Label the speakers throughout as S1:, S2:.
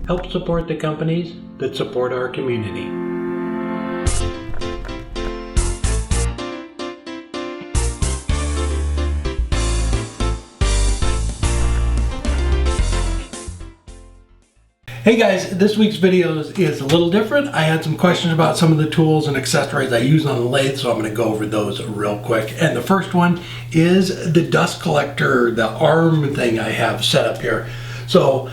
S1: Help support the companies that support our community. Hey guys, this week's video is a little different. I had some questions about some of the tools and accessories I use on the lathe, so I'm going to go over those real quick. And the first one is the dust collector, the arm thing I have set up here. So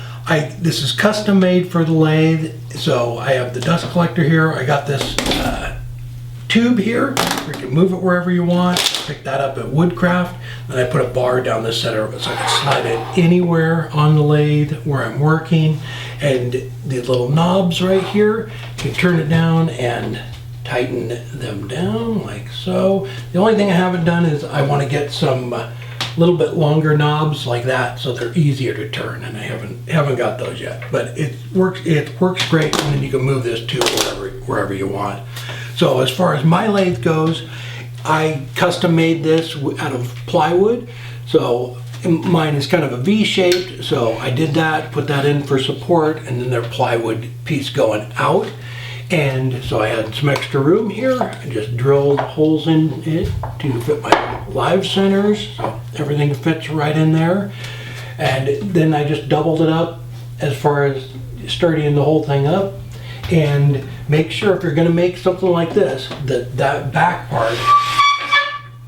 S1: this is custom made for the lathe. So I have the dust collector here. I got this tube here. You can move it wherever you want. Pick that up at Woodcraft. Then I put a bar down the center of it so I can slide it anywhere on the lathe where I'm working. And the little knobs right here, you can turn it down and tighten them down like so. The only thing I haven't done is I want to get some little bit longer knobs like that so they're easier to turn, and I haven't got those yet. But it works great, and then you can move this to wherever you want. So as far as my lathe goes, I custom made this out of plywood. So mine is kind of a V-shaped, so I did that, put that in for support, and then their plywood piece going out. And so I had some extra room here. I just drilled holes in it to fit my live centers, so everything fits right in there. And then I just doubled it up as far as sturdying the whole thing up. And make sure if you're going to make something like this, that back part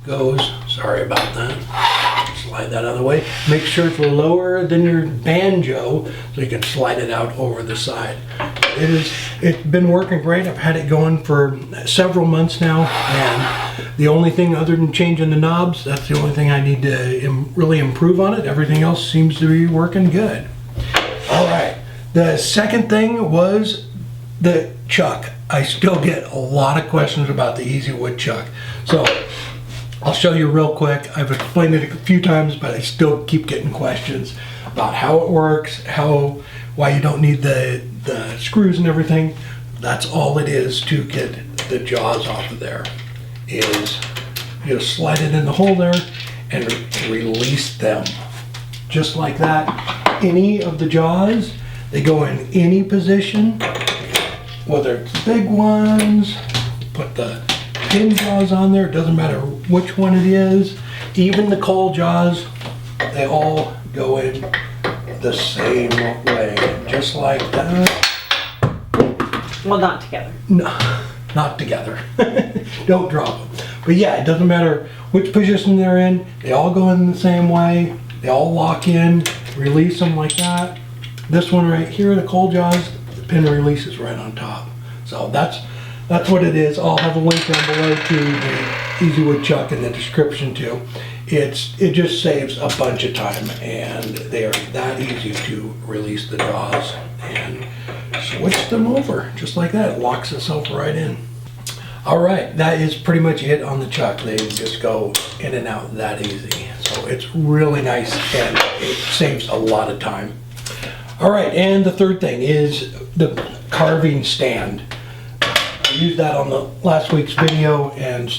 S1: goes, sorry about that, slide that out of the way. Make sure it's lower than your banjo so you can slide it out over the side. It's been working great. I've had it going for several months now, and the only thing other than changing the knobs, that's the only thing I need to really improve on it. Everything else seems to be working good. All right, the second thing was the chuck. I still get a lot of questions about the Easy Wood chuck. So I'll show you real quick. I've explained it a few times, but I still keep getting questions about how it works, why you don't need the screws and everything. That's all it is to get the jaws off of there. Is you just slide it in the hole there and release them. Just like that. Any of the jaws, they go in any position, whether it's big ones, put the pin jaws on there, it doesn't matter which one it is. Even the coal jaws, they all go in the same way, just like that.
S2: Well, not together.
S1: No, not together. Don't drop them. But yeah, it doesn't matter which position they're in, they all go in the same way, they all lock in, release them like that. This one right here, the coal jaws, the pin releases right on top. So that's what it is. I'll have a link down below to the Easy Wood chuck in the description too. It just saves a bunch of time, and they are that easy to release the jaws and switch them over just like that. It locks itself right in. All right, that is pretty much it on the chuck. They just go in and out that easy. So it's really nice, and it saves a lot of time. All right, and the third thing is the carving stand. I used that on the last week's video, and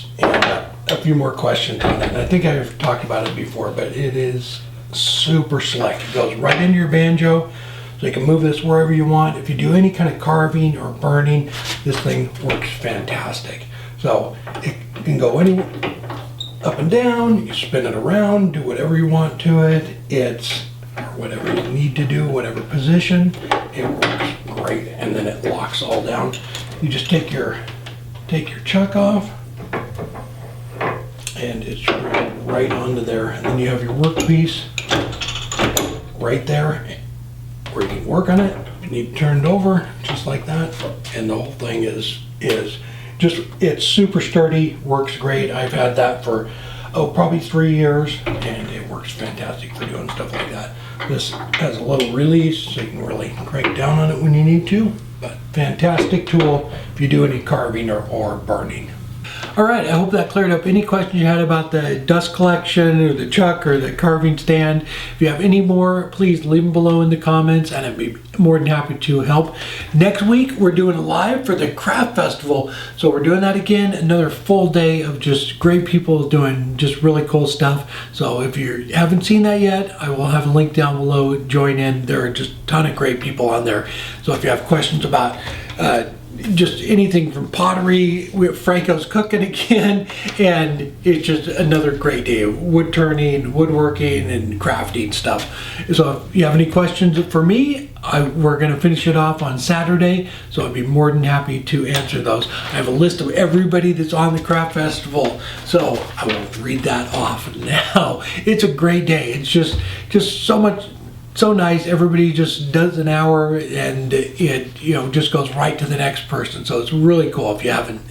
S1: a few more questions on that. And I think I've talked about it before, but it is super slick. It goes right into your banjo, so you can move this wherever you want. If you do any kind of carving or burning, this thing works fantastic. So it can go up and down, you spin it around, do whatever you want to it. It's whatever you need to do, whatever position, it works great. And then it locks all down. You just take your chuck off, and it's right onto there. And then you have your workpiece right there where you can work on it. You need to turn it over just like that, and the whole thing is it's super sturdy, works great. I've had that for probably 3 years, and it works fantastic for doing stuff like that. This has a little release, so you can really crank down on it when you need to. But fantastic tool if you do any carving or burning. All right, I hope that cleared up any questions you had about the dust collection or the chuck or the carving stand. If you have any more, please leave them below in the comments and I'd be more than happy to help. Next week, we're doing a live for the craft festival. So we're doing that again, another full day of just great people doing just really cool stuff. So if you haven't seen that yet, I will have a link down below. Join in. There are just a ton of great people on there. So if you have questions about just anything from pottery, Franco's cooking again, and it's just another great day of wood turning, woodworking, and crafting stuff. So if you have any questions for me, we're going to finish it off on Saturday, so I'd be more than happy to answer those. I have a list of everybody that's on the craft festival, so I will read that off now. It's a great day. It's just so much. So nice. Everybody just does an hour and it just goes right to the next person. So it's really cool if you haven't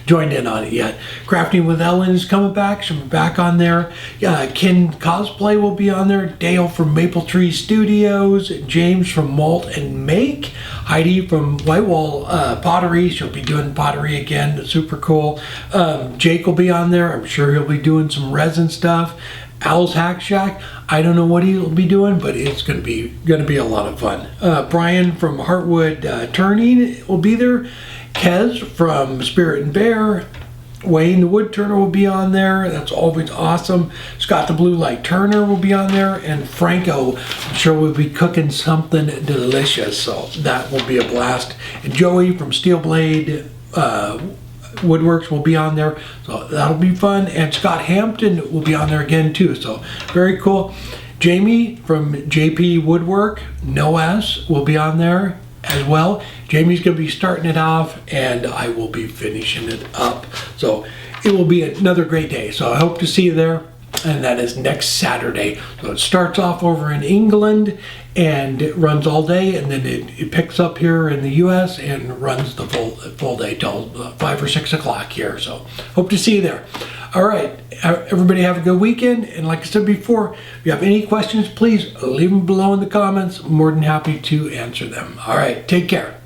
S1: joined in on it yet. Crafting with Ellen is coming back. She'll be back on there. Ken Cosplay will be on there. Dale from Maple Tree Studios. James from Malt and Make. Heidi from Whitewall Pottery. She'll be doing pottery again. Super cool. Jake will be on there. I'm sure he'll be doing some resin stuff. Al's Hack Shack. I don't know what he'll be doing, but it's going to be a lot of fun. Brian from Heartwood Turning will be there. Kez from Spirit and Bear. Wayne the Wood Turner will be on there. That's always awesome. Scott the Blue Light Turner will be on there. And Franco, I'm sure will be cooking something delicious. So that will be a blast. And Joey from Steel Blade Woodworks will be on there, so that'll be fun. And Scott Hampton will be on there again too, so very cool. Jamie from JP Woodwork, No S, will be on there as well. Jamie's going to be starting it off and I will be finishing it up, so it will be another great day. So I hope to see you there, and that is next Saturday. So it starts off over in England and it runs all day, and then it picks up here in the US and runs the full day till 5 or 6 o'clock here. So hope to see you there. All right, everybody have a good weekend, and like I said before, if you have any questions, please leave them below in the comments. I'm more than happy to answer them. All right, take care.